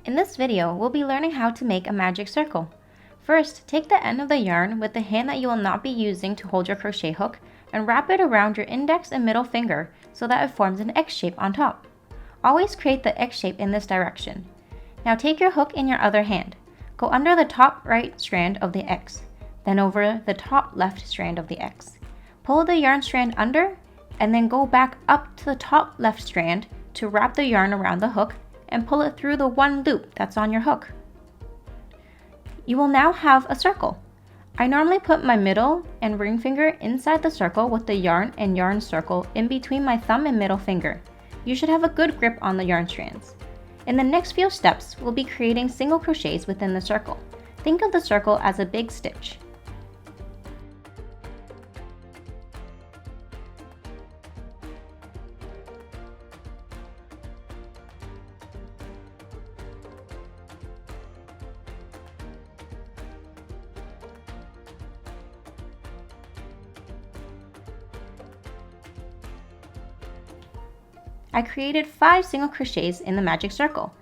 In this video, we'll be learning how to make a magic circle. First, take the end of the yarn with the hand that you will not be using to hold your crochet hook and wrap it around your index and middle finger so that it forms an X shape on top. Always create the X shape in this direction. Now take your hook in your other hand. Go under the top right strand of the X, then over the top left strand of the X. Pull the yarn strand under and then go back up to the top left strand to wrap the yarn around the hook and pull it through the one loop that's on your hook. You will now have a circle. I normally put my middle and ring finger inside the circle with the yarn and yarn circle in between my thumb and middle finger. You should have a good grip on the yarn strands. In the next few steps, we'll be creating single crochets within the circle. Think of the circle as a big stitch. I created 5 single crochets in the magic circle.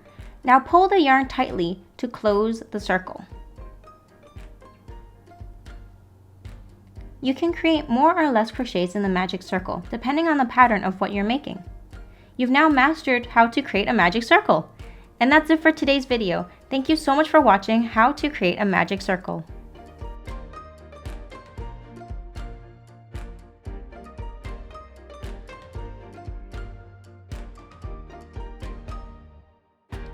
Now pull the yarn tightly to close the circle. You can create more or less crochets in the magic circle, depending on the pattern of what you're making. You've now mastered how to create a magic circle. And that's it for today's video. Thank you so much for watching how to create a magic circle.